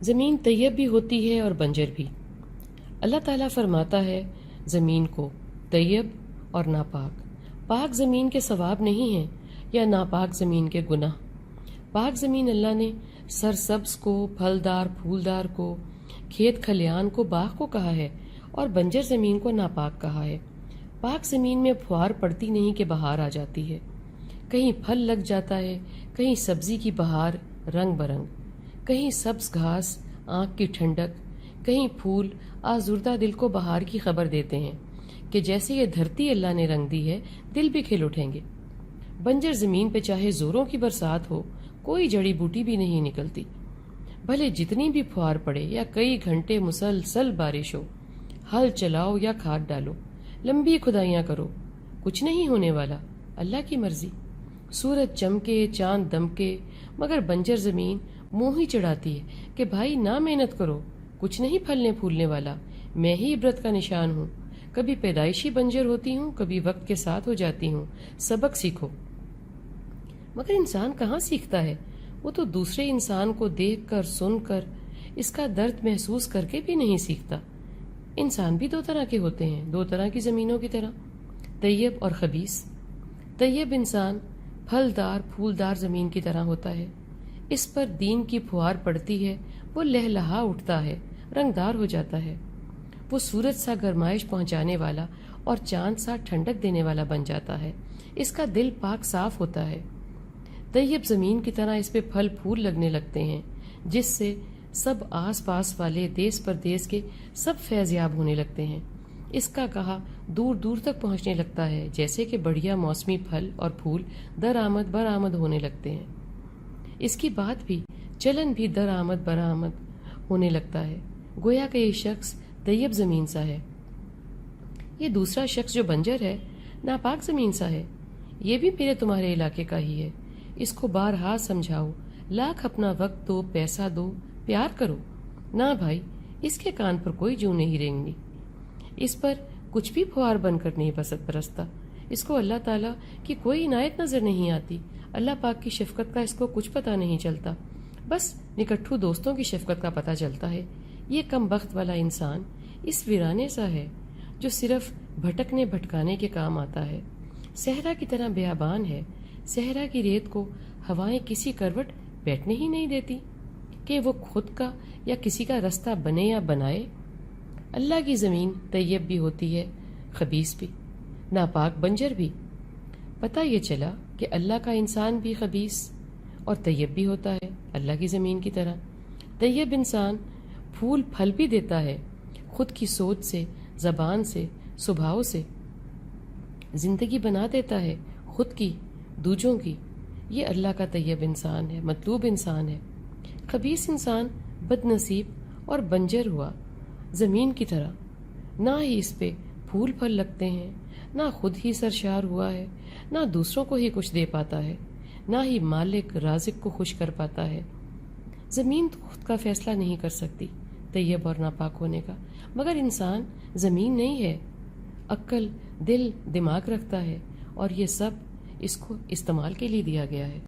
زمین طیب بھی ہوتی ہے اور بنجر بھی۔ اللہ تعالیٰ فرماتا ہے زمین کو طیب اور ناپاک۔ پاک زمین کے ثواب نہیں ہیں یا ناپاک زمین کے گناہ۔ پاک زمین اللہ نے سرسبز کو، پھلدار پھولدار کو، کھیت کھلیان کو باغ کو کہا ہے، اور بنجر زمین کو ناپاک کہا ہے۔ پاک زمین میں پھوار پڑتی نہیں کہ بہار آ جاتی ہے، کہیں پھل لگ جاتا ہے، کہیں سبزی کی بہار رنگ برنگ، کہیں سبز گھاس آنکھ کی ٹھنڈک، کہیں پھول آزردہ دل کو بہار کی خبر دیتے ہیں کہ جیسے یہ دھرتی اللہ نے رنگ دی ہے دل بھی کھل اٹھیں گے۔ بنجر زمین پہ چاہے زوروں کی برسات ہو کوئی جڑی بوٹی بھی نہیں نکلتی، بھلے جتنی بھی پھوار پڑے یا کئی گھنٹے مسلسل بارش ہو، ہل چلاؤ یا کھاد ڈالو، لمبی کھدائیاں کرو، کچھ نہیں ہونے والا، اللہ کی مرضی۔ سورج چمکے چاند دمکے مگر بنجر زمین منہ ہی چڑھاتی ہے کہ بھائی نہ محنت کرو، کچھ نہیں پھلنے پھولنے والا، میں ہی عبرت کا نشان ہوں، کبھی پیدائشی بنجر ہوتی ہوں، کبھی وقت کے ساتھ ہو جاتی ہوں، سبق سیکھو۔ مگر انسان کہاں سیکھتا ہے؟ وہ تو دوسرے انسان کو دیکھ کر سن کر اس کا درد محسوس کر کے بھی نہیں سیکھتا۔ انسان بھی دو طرح کے ہوتے ہیں، دو طرح کی زمینوں کی طرح، طیب اور خبیث۔ طیب انسان پھلدار پھولدار زمین کی طرح ہوتا ہے، اس پر دین کی پھوار پڑتی ہے، وہ لہلہا اٹھتا ہے، رنگدار ہو جاتا ہے، وہ سورج سا گرمائش پہنچانے والا اور چاند سا ٹھنڈک دینے والا بن جاتا ہے، اس کا دل پاک صاف ہوتا ہے۔ طیب زمین کی طرح اس پہ پھل پھول لگنے لگتے ہیں، جس سے سب آس پاس والے دیس پردیس کے سب فیض یاب ہونے لگتے ہیں۔ اس کا کہا دور دور تک پہنچنے لگتا ہے، جیسے کہ بڑھیا موسمی پھل اور پھول درآمد برآمد ہونے لگتے ہیں۔ اس کی بات بھی چلن بھی درآمد برآمد ہونے لگتا ہے، گویا کہ یہ شخص طیب زمین سا ہے، یہ دوسرا شخص جو بنجر ہے ناپاک زمین سا ہے۔ یہ بھی میرے تمہارے علاقے کا ہی ہے، اس کو بارہا سمجھاؤ، لاکھ اپنا وقت دو، پیسہ دو، پیار کرو، نہ بھائی اس کے کان پر کوئی جوں نہیں رینگنی، اس پر کچھ بھی پھوار بن کر نہیں برستا، اس کو اللہ تعالیٰ کی کوئی عنایت نظر نہیں آتی، اللہ پاک کی شفقت کا اس کو کچھ پتہ نہیں چلتا، بس نکٹھو دوستوں کی شفقت کا پتہ چلتا ہے۔ یہ کم بخت والا انسان اس ویرانے سا ہے جو صرف بھٹکنے بھٹکانے کے کام آتا ہے، صحرا کی طرح بیابان ہے، صحرا کی ریت کو ہوائیں کسی کروٹ بیٹھنے ہی نہیں دیتی کہ وہ خود کا یا کسی کا رستہ بنے یا بنائے۔ اللہ کی زمین طیب بھی ہوتی ہے، خبیث بھی، ناپاک بنجر بھی۔ پتہ یہ چلا کہ اللہ کا انسان بھی خبیث اور طیب بھی ہوتا ہے اللہ کی زمین کی طرح۔ طیب انسان پھول پھل بھی دیتا ہے، خود کی سوچ سے، زبان سے، سبھاؤ سے زندگی بنا دیتا ہے، خود کی، دوجوں کی۔ یہ اللہ کا طیب انسان ہے، مطلوب انسان ہے۔ خبیث انسان بد نصیب اور بنجر ہوا زمین کی طرح، نہ ہی اس پہ پھول پھل لگتے ہیں، نہ خود ہی سرشار ہوا ہے، نہ دوسروں کو ہی کچھ دے پاتا ہے، نہ ہی مالک رازق کو خوش کر پاتا ہے۔ زمین تو خود کا فیصلہ نہیں کر سکتی طیب اور ناپاک ہونے کا، مگر انسان زمین نہیں ہے، عقل، دل، دماغ رکھتا ہے، اور یہ سب اس کو استعمال کے لیے دیا گیا ہے۔